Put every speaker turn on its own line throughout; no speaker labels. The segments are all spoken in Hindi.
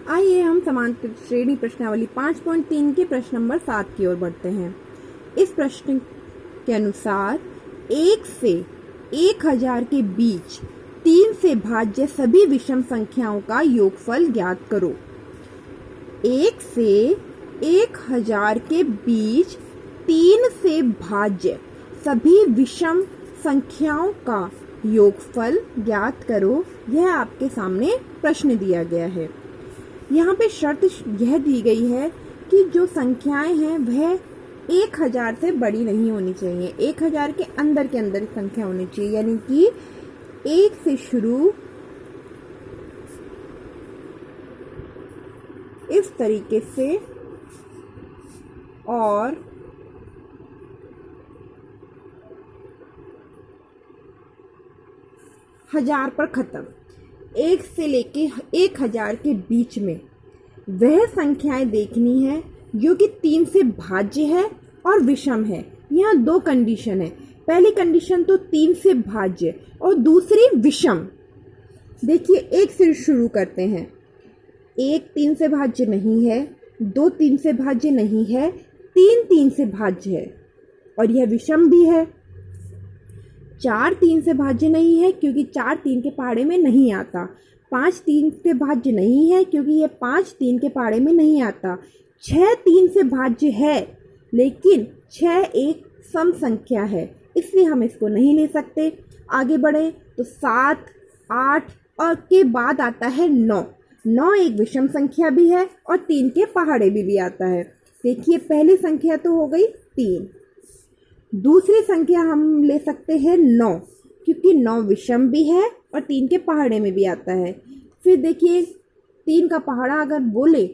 आइए हम समांतर श्रेणी प्रश्नावली 5.3 के प्रश्न नंबर 7 की ओर बढ़ते हैं। इस प्रश्न के अनुसार 1 से 1000 के बीच 3 से भाज्य सभी विषम संख्याओं का योगफल ज्ञात करो। 1 से 1000 के बीच 3 से भाज्य सभी विषम संख्याओं का योगफल ज्ञात करो। यह आपके सामने प्रश्न दिया गया है। यहाँ पे शर्त यह दी गई है कि जो संख्याएं हैं वह 1000 से बड़ी नहीं होनी चाहिए, 1000 के अंदर संख्या होनी चाहिए, यानी कि 1 से शुरू इस तरीके से और 1000 पर खत्म। 1 से लेके 1000 के बीच में वह संख्याएं देखनी है जो कि 3 से भाज्य है और विषम है। यहाँ 2 कंडीशन है। पहली कंडीशन तो 3 से भाज्य और दूसरी विषम। देखिए 1 से शुरू करते हैं। 1 3 से भाज्य नहीं है, 2 3 से भाज्य नहीं है, 3 3 से भाज्य है और यह विषम भी है। 4 3 से भाज्य नहीं है क्योंकि 4 3 के पहाड़े में नहीं आता। 5 3 से भाज्य नहीं है क्योंकि यह 5 3 के पहाड़े में नहीं आता। 6 3 से भाज्य है लेकिन 6 एक सम संख्या है, इसलिए हम इसको नहीं ले सकते। आगे बढ़े तो 7 8 और के बाद आता है 9। 9 एक विषम संख्या भी है और 3 के पहाड़े भी आता है। देखिए पहली संख्या तो हो गई 3, दूसरी संख्या हम ले सकते हैं 9 क्योंकि 9 विषम भी है और 3 के पहाड़े में भी आता है। फिर देखिए 3 का पहाड़ा अगर बोले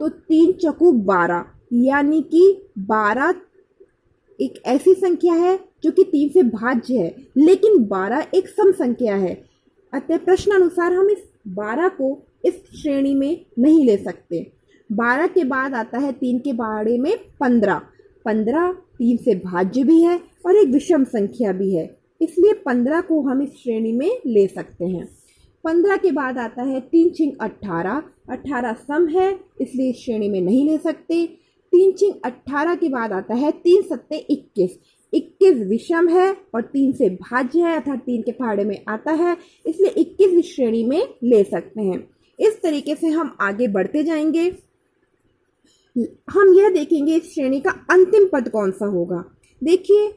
तो 3 चौकू 12, यानी कि 12 एक ऐसी संख्या है जो कि 3 से भाज्य है, लेकिन 12 एक सम संख्या है। अतः प्रश्नानुसार हम इस 12 को इस श्रेणी में नहीं ले सकते। 12 के बाद आता है 3 के पहाड़े में 15। 15 3 से भाज्य भी है और एक विषम संख्या भी है, इसलिए 15 को हम इस श्रेणी में ले सकते हैं। 15 के बाद आता है 3 6 18। 18 सम है इसलिए इस श्रेणी में नहीं ले सकते। 3 6 18 के बाद आता है 3 7 21। 21 विषम है और 3 से भाज्य है अर्थात 3 के पहाड़े में आता है, इसलिए 21 इस श्रेणी में ले सकते हैं। इस तरीके से हम आगे बढ़ते जाएंगे। हम यह देखेंगे इस श्रेणी का अंतिम पद कौन सा होगा। देखिए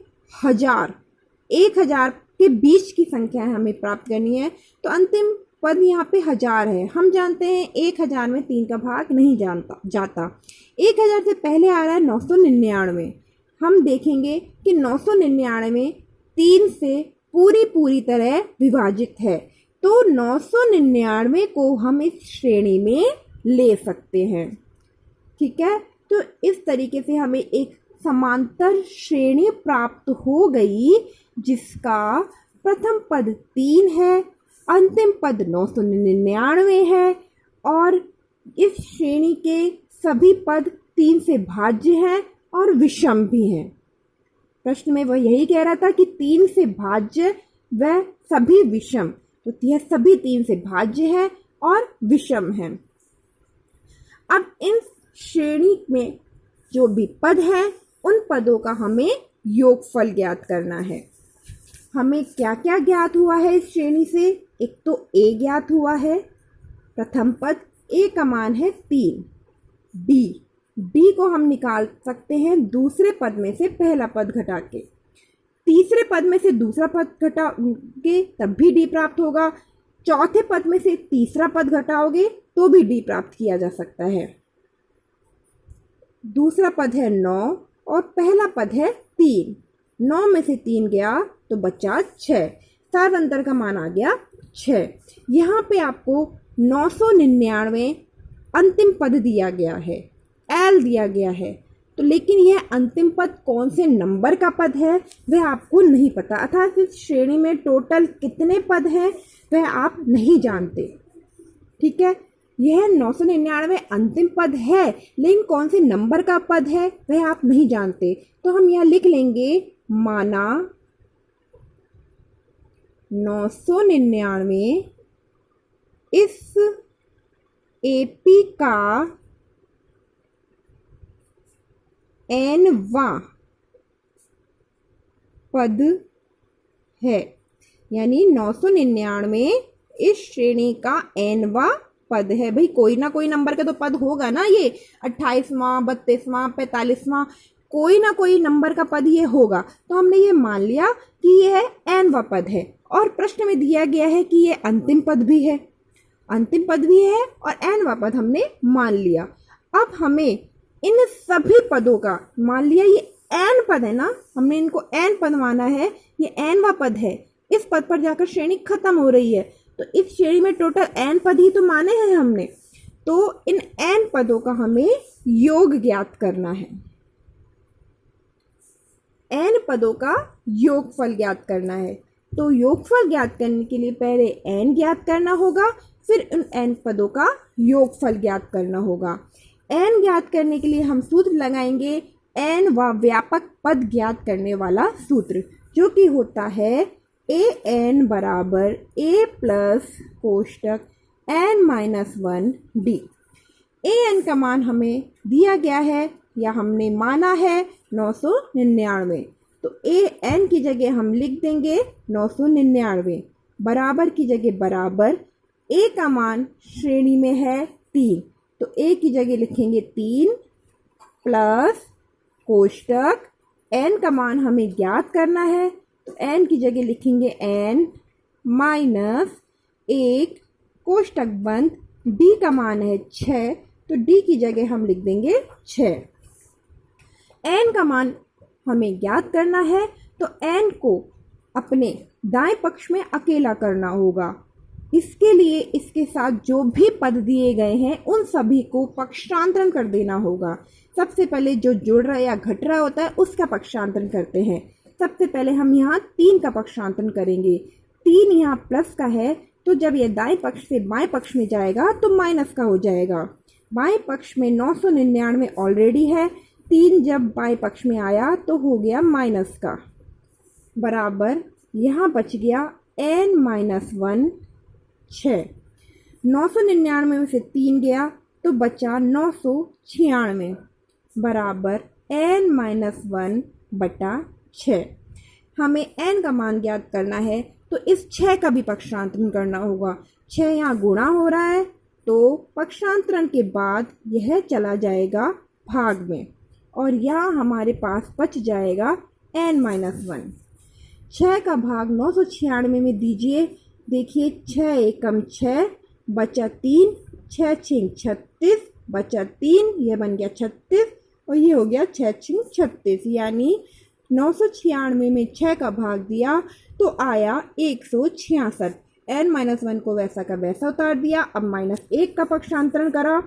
1000 के बीच की संख्या हमें प्राप्त करनी है, तो अंतिम पद यहाँ पे 1000 है। हम जानते हैं 1000 में 3 का भाग नहीं जाता। 1000 से पहले आ रहा है 999। हम देखेंगे कि 999 3 से पूरी तरह विभाजित है, तो 999 को हम इस श्रेणी में ले सकते हैं। ठीक है, तो इस तरीके से हमें एक समांतर श्रेणी प्राप्त हो गई जिसका प्रथम पद 3 है, अंतिम पद 999 है और इस श्रेणी के सभी पद 3 से भाज्य हैं और विषम भी हैं। प्रश्न में वह यही कह रहा था कि 3 से भाज्य व सभी विषम, तो यह सभी 3 से भाज्य है और विषम है। अब इन श्रेणी में जो भी पद हैं उन पदों का हमें योगफल ज्ञात करना है। हमें क्या क्या ज्ञात हुआ है इस श्रेणी से। एक तो a ज्ञात हुआ है, प्रथम पद a का मान है 3। b को हम निकाल सकते हैं दूसरे पद में से पहला पद घटा के, तीसरे पद में से दूसरा पद घटाओगे तब भी d प्राप्त होगा, चौथे पद में से तीसरा पद घटाओगे तो भी d प्राप्त किया जा सकता है। दूसरा पद है 9 और पहला पद है 3। 9 में से 3 गया तो बचा 6, सात अंतर का मान आ गया 6। यहाँ पे आपको 999 अंतिम पद दिया गया है, L दिया गया है, तो लेकिन यह अंतिम पद कौन से नंबर का पद है वह आपको नहीं पता, अर्थात इस श्रेणी में टोटल कितने पद हैं वह आप नहीं जानते। ठीक है, यह 999 अंतिम पद है लेकिन कौन से नंबर का पद है वह आप नहीं जानते, तो हम यह लिख लेंगे माना 999 इस एपी का nवां पद है, यानी 999 इस श्रेणी का nवां पद है। भाई कोई ना कोई नंबर का तो पद होगा ना, ये 28वां, 32वां, 45वां, कोई ना कोई नंबर का पद ये होगा। तो हमने ये मान लिया कि ये है nवां पद है, और प्रश्न में दिया गया है कि ये अंतिम पद भी है, अंतिम पद भी है और nवां पद हमने मान लिया। अब हमें इन सभी पदों का, मान लिया ये n पद है ना, हमने इनको n पद माना है, ये nवां पद है, इस पद पर जाकर श्रेणी खत्म हो रही है, तो इस श्रेणी में टोटल n पद ही तो माने हैं हमने। तो इन n पदों का हमें योग ज्ञात करना है, n पदों का योगफल ज्ञात करना है। तो योगफल ज्ञात करने के लिए पहले n ज्ञात करना होगा, फिर उन n पदों का योगफल ज्ञात करना होगा। n ज्ञात करने के लिए हम सूत्र लगाएंगे n व व्यापक पद ज्ञात करने वाला सूत्र, जो कि होता है an बराबर a प्लस कोष्टक n-1d। an का मान हमें दिया गया है या हमने माना है 999, तो an की जगह हम लिख देंगे 999, बराबर की जगह बराबर, a का मान श्रेणी में है 3, तो a की जगह लिखेंगे 3 प्लस कोष्टक n का मान हमें ज्ञात करना है, तो n की जगह लिखेंगे n माइनस 1 कोष्टक बंद, d का मान है 6, तो d की जगह हम लिख देंगे 6। n का मान हमें ज्ञात करना है, तो n को अपने दाएं पक्ष में अकेला करना होगा। इसके लिए इसके साथ जो भी पद दिए गए हैं उन सभी को पक्षांतरण कर देना होगा। सबसे पहले जो जुड़ रहा या घट रहा होता है उसका पक्षांतरण करते हैं। सबसे पहले हम यहाँ 3 का पक्षांतरण करेंगे। 3 यहाँ प्लस का है, तो जब ये दाएं पक्ष से बाएं पक्ष में जाएगा तो माइनस का हो जाएगा। बाएं पक्ष में 999 ऑलरेडी है, 3 जब बाएं पक्ष में आया तो हो गया माइनस का, बराबर यहाँ बच गया n-1 6। 999 में से 3 गया तो बचा 996, बराबर n-1 बटा 6। हमें n का मान ज्ञात करना है, तो इस 6 का भी पक्षांतरण करना होगा। 6 यहाँ गुणा हो रहा है, तो पक्षांतरण के बाद यह चला जाएगा भाग में, और यहाँ हमारे पास बच जाएगा n-1। 6 का भाग 996 में दीजिए, देखिए 6 एकम 6 बचा 3, 6 छिंग 36 बचा 3, यह बन गया 36 और ये हो गया 6 छिंग 36, यानी 996 में 6 का भाग दिया तो आया 166। n-1 को वैसा का वैसा उतार दिया। अब -1 का पक्षांतरण करा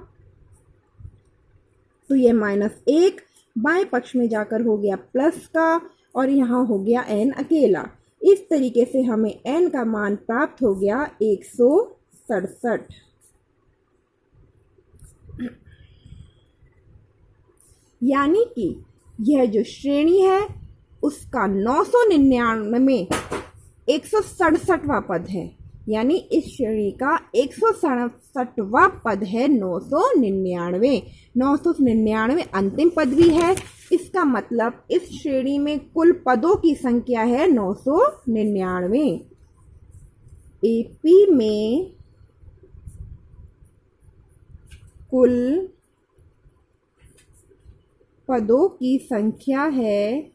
तो ये -1 बाएं पक्ष में जाकर हो गया प्लस का, और यहाँ हो गया n अकेला। इस तरीके से हमें n का मान प्राप्त हो गया 167। यानी कि यह जो श्रेणी है उसका 999 में 167वां पद है, यानी इस श्रेणी का 167वां पद है 999। 999 अंतिम पद भी है, इसका मतलब इस श्रेणी में कुल पदों की संख्या है 999। एपी में कुल पदों की संख्या है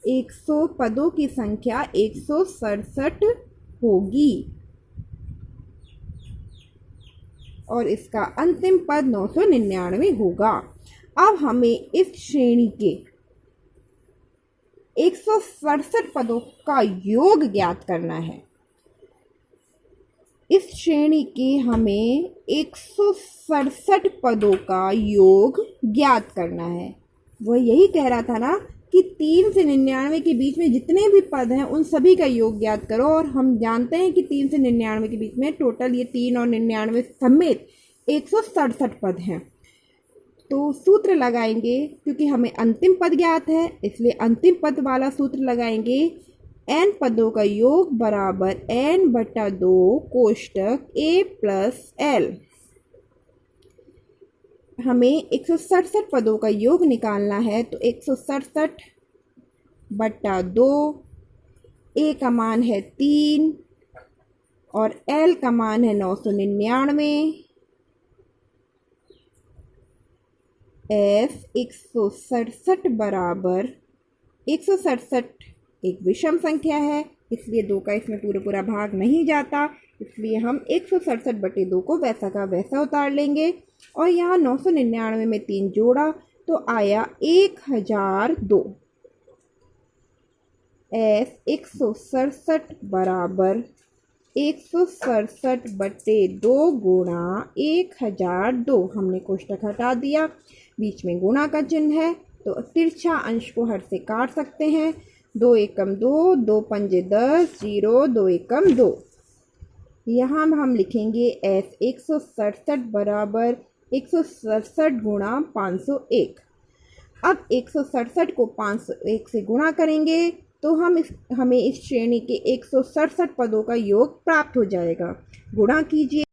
100, पदों की संख्या 167 होगी, और इसका अंतिम पद 999 होगा। अब हमें इस श्रेणी के 167 पदों का योग ज्ञात करना है। इस श्रेणी के हमें 167 पदों का योग ज्ञात करना है। वह यही कह रहा था ना कि 3 से 99 के बीच में जितने भी पद हैं उन सभी का योग ज्ञात करो, और हम जानते हैं कि 3 से 99 के बीच में टोटल ये 3 और 99 समेत 167 पद हैं। तो सूत्र लगाएंगे, क्योंकि हमें अंतिम पद ज्ञात है इसलिए अंतिम पद वाला सूत्र लगाएंगे। n पदों का योग बराबर n बटा 2 कोष्टक a प्लस l। हमें 167 पदों का योग निकालना है, तो 167 बटा 2, a का मान है 3 और l का मान है 999। f 167 बराबर 167 एक विषम संख्या है, इसलिए 2 का इसमें पूरा भाग नहीं जाता, इसलिए हम 167 बटे 2 को वैसा का वैसा उतार लेंगे और यहाँ 999 में 3 जोड़ा तो आया 1002। f 167 बराबर 167 बटे 2 गुणा 1002। हमने कोष्टक हटा दिया, बीच में गुणा का चिन्ह है तो तिरछा अंश को हर से काट सकते हैं। 2 एकम 2, 2 पंजे 10, 0, 2 एकम 2। यहाँ हम लिखेंगे f 167 बराबर 167 गुणा 501। अब 167 को 501 से गुणा करेंगे तो हमें इस श्रेणी के 167 पदों का योग प्राप्त हो जाएगा। गुणा कीजिए।